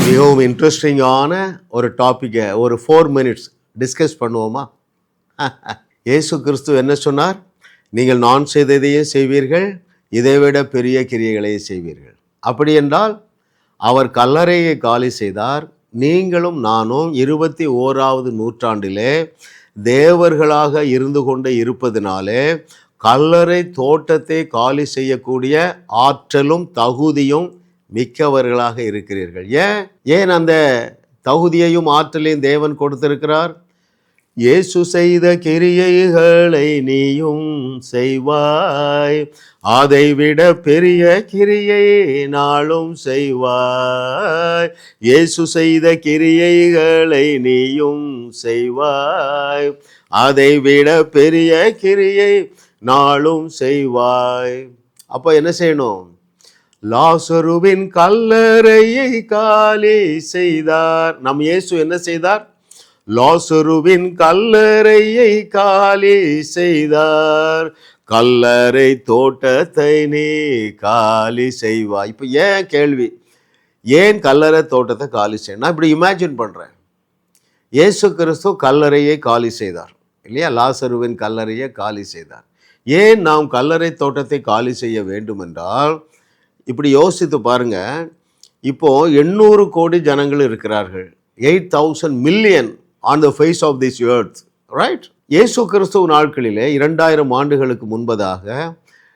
மிகவும் இன்ட்ரெஸ்டிங்கான ஒரு டாப்பிக்கை ஒரு 4 minutes டிஸ்கஸ் பண்ணுவோமா? இயேசு கிறிஸ்து என்ன சொன்னார்? நீங்கள் நான் செய்ததையே செய்வீர்கள், இதைவிட பெரிய கிரியைகளையே செய்வீர்கள். அப்படி என்றால் அவர் கல்லறையை காலி செய்தார். நீங்களும் நானும் 21வது நூற்றாண்டிலே தேவர்களாக இருந்து கொண்டு இருப்பதினாலே கல்லறை தோட்டத்தை காலி செய்யக்கூடிய ஆற்றலும் தகுதியும் மிக்கவர்களாக இருக்கிறீர்கள். ஏன் அந்த தகுதியையும் ஆற்றலையும் தேவன் கொடுத்திருக்கிறார்? இயேசு செய்த கிரியைகளை நீயும் செய்வாய், அதைவிட பெரிய கிரியை நாளும் செய்வாய். இயேசு செய்த கிரியைகளை நீயும் செய்வாய், அதைவிட பெரிய கிரியை நாளும் செய்வாய். அப்போ என்ன செய்யணும்? லாசருவின் கல்லறையை காலி செய்தார். நம் இயேசு என்ன செய்தார்? லாசருவின் கல்லறையை காலி செய்தார், கல்லறை தோட்டத்தை நீ காலி செய்வாய். இப்போ ஏன் கேள்வி, ஏன் கல்லறை தோட்டத்தை காலி செய்ய? நான் இப்படி இமேஜின் பண்ணுறேன். இயேசு கிறிஸ்து கல்லறையை காலி செய்தார் இல்லையா? லாசருவின் கல்லறையை காலி செய்தார். ஏன் நாம் கல்லறை தோட்டத்தை காலி செய்ய வேண்டும் என்றால், இப்படி யோசித்து பாருங்க. இப்போ 800 கோடி ஜனங்கள் இருக்கிறார்கள். 8,000 million on the face of this earth, right? இயேசு கிறிஸ்துவ நாட்களிலே 2000 ஆண்டுகளுக்கு முன்பதாக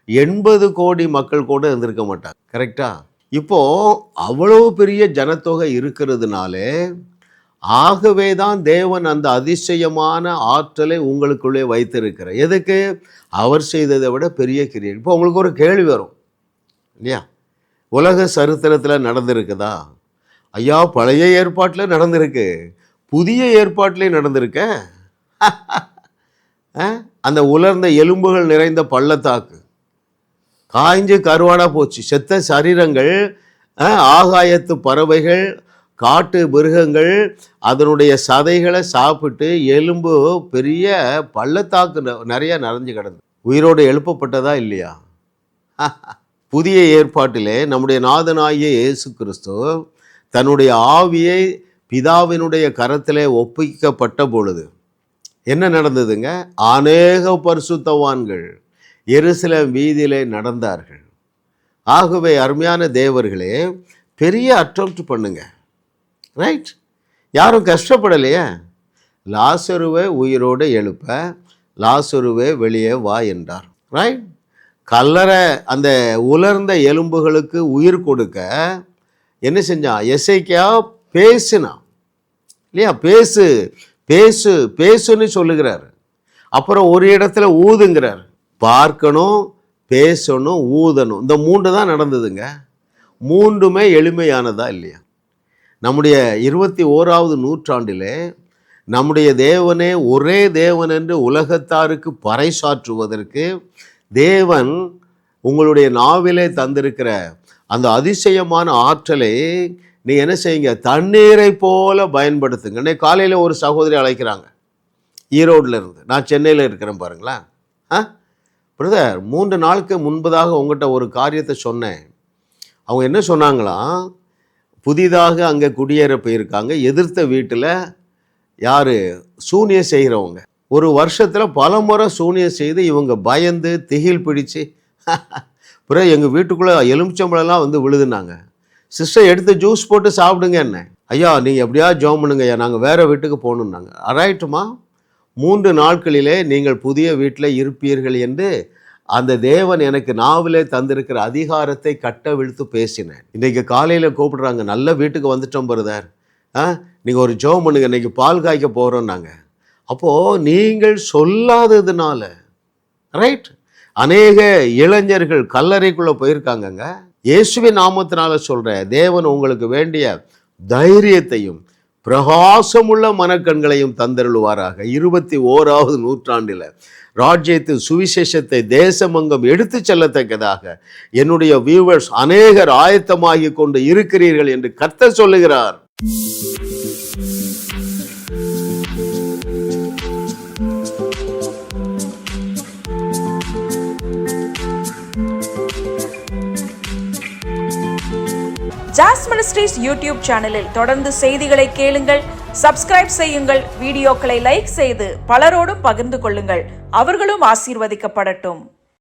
80 கோடி மக்கள் கூட இருந்திருக்க மாட்டாங்க. கரெக்டா? இப்போ அவ்வளவு பெரிய ஜனத்தொகை இருக்கிறதுனாலே ஆகவே தான் தேவன் அந்த அதிசயமான ஆற்றலை உங்களுக்குள்ளே வைத்திருக்கிறார். எதுக்கு? அவர் செய்ததை விட பெரிய கிரியை. இப்போ உங்களுக்கு ஒரு கேள்வி வரும் இல்லையா? உலக சரித்திரத்தில் நடந்திருக்குதா? ஐயா, பழைய ஏற்பாட்டில் நடந்திருக்கு, புதிய ஏற்பாட்டிலே நடந்திருக்க. அந்த உலர்ந்த எலும்புகள் நிறைந்த பள்ளத்தாக்கு காய்ஞ்சு கருவாடா போச்சு. செத்த சரீரங்கள், ஆகாயத்து பறவைகள், காட்டு மிருகங்கள் அதனுடைய சதைகளை சாப்பிட்டு எலும்பு பெரிய பள்ளத்தாக்கு நிறைய நிறைஞ்சு கிடந்து உயிரோடு எழுப்பப்பட்டதா இல்லையா? புதிய ஏற்பாட்டிலே நம்முடைய நாதனாகிய இயேசு கிறிஸ்து தன்னுடைய ஆவியை பிதாவினுடைய கரத்திலே ஒப்பிக்கப்பட்ட பொழுது என்ன நடந்ததுங்க? அநேக பரிசுத்தவான்கள் எருசலேம் வீதியிலே நடந்தார்கள். ஆகவே அருமையான தேவர்களே, பெரிய அட்டெம்ப்ட் பண்ணுங்க, ரைட்? யாரும் கஷ்டப்படலையே. லாசருவை உயிரோடு எழுப்ப, லாசருவே வெளியே வா என்றார், ரைட்? கல்லறை அந்த உலர்ந்த எலும்புகளுக்கு உயிர் கொடுக்க என்ன செஞ்சான்? எசேக்கியா பேசினான் இல்லையா? பேசு பேசு பேசுன்னு சொல்லுகிறார். அப்புறம் ஒரு இடத்துல ஊதுங்கிறார். பார்க்கணும், பேசணும், ஊதணும், இந்த 3 தான் நடந்ததுங்க. 3மே எளிமையானதா இல்லையா? நம்முடைய 21வது நூற்றாண்டிலே நம்முடைய தேவனே ஒரே தேவன் என்று உலகத்தாருக்கு பறைசாற்றுவதற்கு தேவன் உங்களுடைய நாவிலே தந்திருக்கிற அந்த அதிசயமான ஆற்றலை நீ என்ன செய்யுங்க? தண்ணீரை போல பயன்படுத்துங்க. இன்னைக்கு காலையில் ஒரு சகோதரி அழைக்கிறாங்க ஈரோட்டில் இருந்து. நான் சென்னையில் இருக்கிறேன் பாருங்களேன். பிரதர், 3 நாளுக்கு முன்பதாக உங்கள்கிட்ட ஒரு காரியத்தை சொன்னேன். அவங்க என்ன சொன்னாங்களாம்? புதிதாக அங்கே குடியேற போயிருக்காங்க. எதிர்த்த வீட்டில் யார்? சூனியம் செய்கிறவங்க. ஒரு வருஷத்தில் பல முறை சூனியம் செய்து இவங்க பயந்து திகில் பிடிச்சு பிறகு எங்கள் வீட்டுக்குள்ளே எலுமிச்சம்பழம்லாம் வந்து விழுதுனாங்க. சிஸ்டர், எடுத்து ஜூஸ் போட்டு சாப்பிடுங்க. என்ன ஐயா, நீங்கள் எப்படியா ஜோம் பண்ணுங்க ஐயா, நாங்கள் வேறு வீட்டுக்கு போகணுன்னாங்க. அரைட்டுமா, 3 நாட்களிலே நீங்கள் புதிய வீட்டில் இருப்பீர்கள் என்று அந்த தேவன் எனக்கு நாவிலே தந்திருக்கிற அதிகாரத்தை கட்டவிழ்த்து பேசினேன். இன்றைக்கு காலையில் கூப்பிடுறாங்க, நல்ல வீட்டுக்கு வந்துட்டோம் பிரதர், நீங்கள் ஒரு ஜோம் பண்ணுங்க, இன்றைக்கி பால் காய்க்க போகிறோன்னாங்க. அப்போது நீங்கள் சொல்லாததுனால, ரைட், அநேக இளைஞர்கள் கல்லறைக்குள்ளே போயிருக்காங்கங்க. இயேசுவின் நாமத்தினால சொல்கிறேன், தேவன் உங்களுக்கு வேண்டிய தைரியத்தையும் பிரகாசமுள்ள மனக்கண்களையும் தந்தருளுவாராக. 21வது நூற்றாண்டில் ராஜ்யத்தின் சுவிசேஷத்தை தேசமங்கம் எடுத்து செல்லத்தக்கதாக என்னுடைய வியூவர்ஸ் அநேகர் ஆயத்தமாகி கொண்டு இருக்கிறீர்கள் என்று கர்த்தர் சொல்லுகிறார். ஜாஸ் மினிஸ்ட்ரீஸ் யூடியூப் சேனலில் தொடர்ந்து செய்திகளை கேளுங்கள், சப்ஸ்கிரைப் செய்யுங்கள், வீடியோக்களை லைக் செய்து பலரோடும் பகிர்ந்து கொள்ளுங்கள். அவர்களும் ஆசீர்வதிக்கப்படட்டும்.